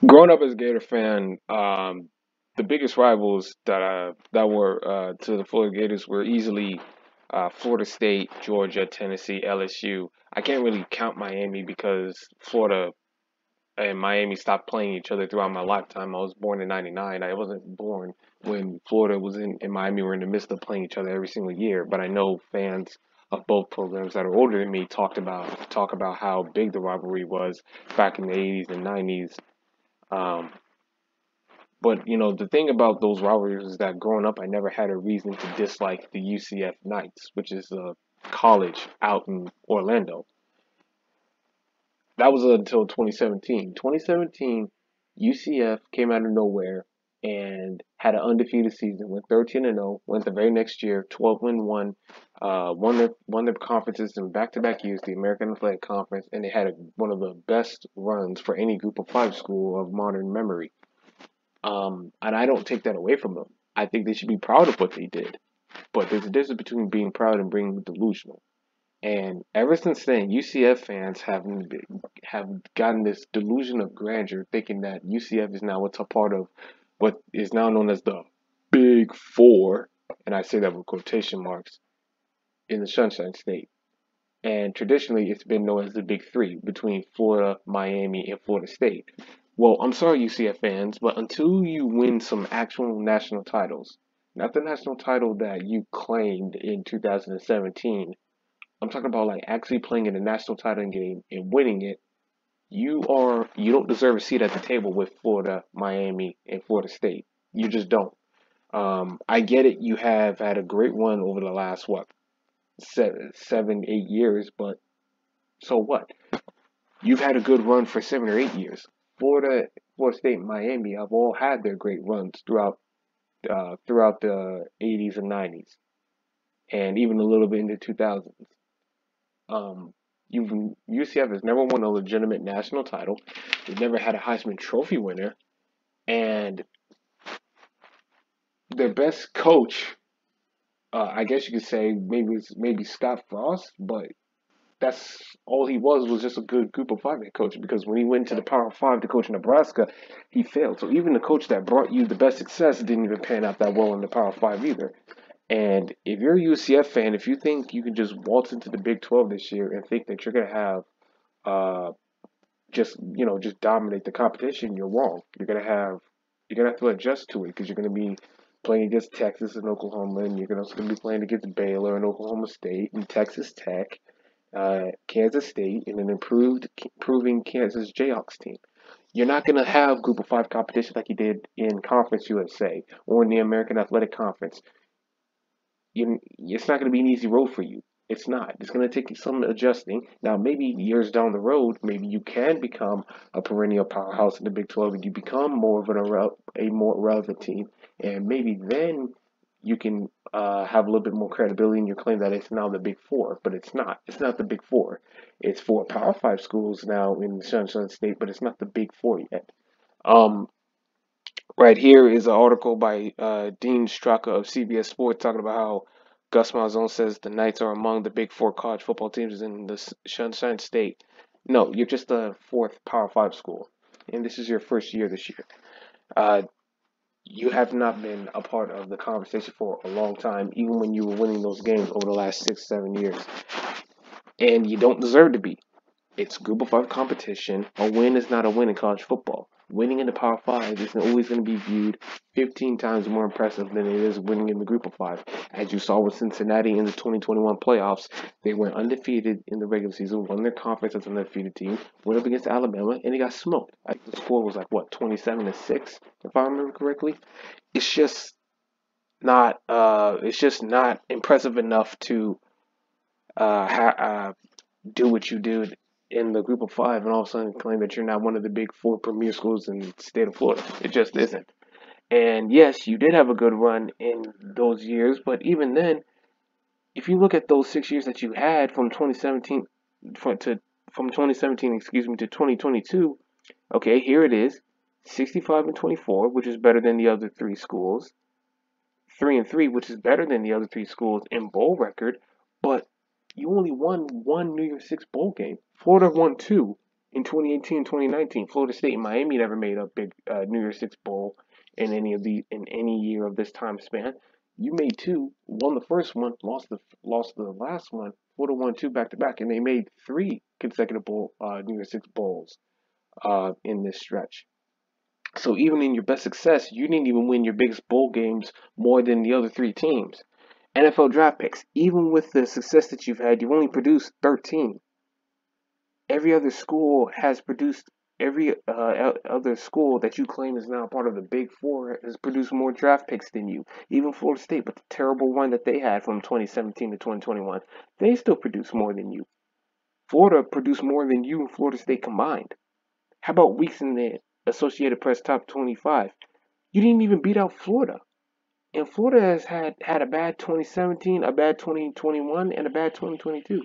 Growing up as a Gator fan, the biggest rivals that were to the Florida Gators were easily Florida State, Georgia, Tennessee, LSU. I can't really count Miami because Florida and Miami stopped playing each other throughout my lifetime. I was born in '99. I wasn't born when Florida was in Miami were in the midst of playing each other every single year. But I know fans of both programs that are older than me talk about how big the rivalry was back in the '80s and '90s. Um, but the thing about those rivalries is that growing up, I never had a reason to dislike the UCF Knights, which is a college out in Orlando. That was until 2017. 2017, UCF came out of nowhere and had an undefeated season. Went 13-0. Went the very next year, 12-1. Won their conferences in back-to-back years, the American Athletic Conference, and they had one of the best runs for any Group of Five school of modern memory. And I don't take that away from them. I think they should be proud of what they did. But there's a difference between being proud and being delusional. And ever since then, UCF fans have gotten this delusion of grandeur, thinking that UCF is now a part of what is now known as the Big Four, and I say that with quotation marks, in the Sunshine State. And traditionally, it's been known as the Big Three between Florida, Miami, and Florida State. Well, I'm sorry, UCF fans, but until you win some actual national titles, not the national title that you claimed in 2017, I'm talking about like actually playing in a national title game and winning it, you don't deserve a seat at the table with Florida, Miami, and Florida State. You just don't. I get it. You have had a great run over the last what 7, 8 years, but so what? You've had a good run for 7 or 8 years. Florida State, and Miami have all had their great runs throughout the '80s and '90s, and even a little bit in the 2000s. Um, UCF has never won a legitimate national title. They've never had a Heisman Trophy winner, and their best coach, I guess you could say maybe Scott Frost, but that's all he was just a good group of five head coach because when he went to the Power Five to coach Nebraska, he failed. So even the coach that brought you the best success didn't even pan out that well in the Power Five either. And if you're a UCF fan, if you think you can just waltz into the Big 12 this year and think that you're gonna have uh, just dominate the competition, you're wrong. You're gonna have to adjust to it because you're gonna be playing against Texas and Oklahoma, and you're also gonna be playing against Baylor and Oklahoma State and Texas Tech, Kansas State, and an improving Kansas Jayhawks team. You're not gonna have Group of Five competition like you did in Conference USA or in the American Athletic Conference. It's not going to be an easy road for you. It's not. It's going to take some adjusting. Now, maybe years down the road, maybe you can become a perennial powerhouse in the Big 12 and you become more of a more relevant team. And maybe then you can have a little bit more credibility in your claim that it's now the Big Four. But it's not. It's not the Big Four. It's four Power Five schools now in the Sunshine State, but it's not the Big Four yet. Um, Right here is an article by Dean Straka of CBS Sports talking about how Gus Malzahn says the Knights are among the big four college football teams in the Sunshine State. No, you're just the fourth Power Five school, and this is your first year this year. Uh, you have not been a part of the conversation for a long time, even when you were winning those games over the last 6, 7 years, and you don't deserve to be. It's group of five competition. A win is not a win in college football. Winning in the Power Five is always going to be viewed 15 times more impressive than it is winning in the Group of Five. As you saw with Cincinnati in the 2021 playoffs, they went undefeated in the regular season, won their conference as an undefeated team, went up against Alabama, and they got smoked. I think the score was like what 27-6, if I remember correctly. It's just not impressive enough to do what you do in the group of five and all of a sudden claim that you're not one of the big four premier schools in the state of Florida. It just isn't. And yes, you did have a good run in those years, but even then, if you look at those 6 years that you had from 2017 from 2017, excuse me, to 2022, okay, here it is, 65-24, which is better than the other three schools. 3-3, which is better than the other three schools in bowl record, but you only won one New Year's Six bowl game. Florida won two. In 2018 and 2019, Florida State and Miami never made a big New Year's Six bowl in any year of this time span. You made two, won the first one, lost the last one. Florida won two back to back, and they made three consecutive New Year's Six bowls in this stretch. So even in your best success, you didn't even win your biggest bowl games more than the other three teams. NFL draft picks, even with the success that you've had, you've only produced 13. Every other school has produced, every other school that you claim is now part of the Big Four has produced more draft picks than you. Even Florida State, but the terrible one that they had from 2017 to 2021, they still produce more than you. Florida produced more than you and Florida State combined. How about weeks in the Associated Press top 25? You didn't even beat out Florida. And Florida has had a bad 2017, a bad 2021, and a bad 2022.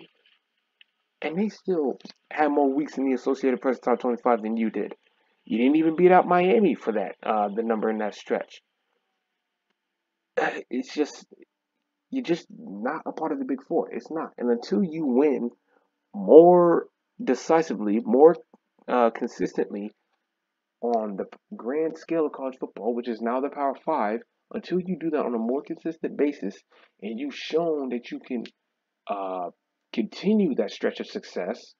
And they still had more weeks in the Associated Press top 25 than you did. You didn't even beat out Miami for that, the number in that stretch. It's just, you're just not a part of the Big Four. It's not. And until you win more decisively, more consistently on the grand scale of college football, which is now the Power Five, until you do that on a more consistent basis, and you've shown that you can uh, continue that stretch of success,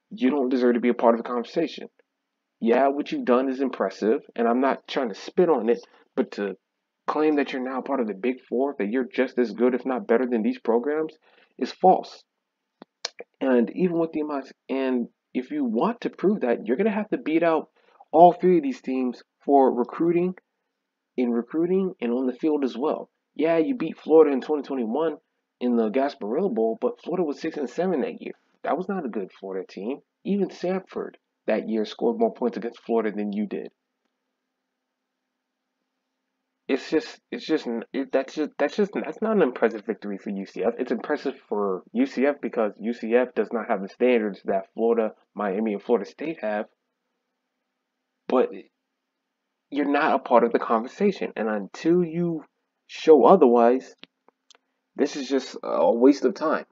you don't deserve to be a part of the conversation. Yeah, what you've done is impressive, and I'm not trying to spit on it, but to claim that you're now part of the Big Four, that you're just as good, if not better than these programs, is false. And even with the amounts, and if you want to prove that, you're going to have to beat out all three of these teams for recruiting and on the field as well. Yeah, you beat Florida in 2021 in the Gasparilla Bowl, but Florida was 6-7 that year. That was not a good Florida team. Even Samford that year scored more points against Florida than you did. That's not an impressive victory for UCF. It's impressive for UCF because UCF does not have the standards that Florida, Miami, and Florida State have. But you're not a part of the conversation, and until you show otherwise, this is just a waste of time.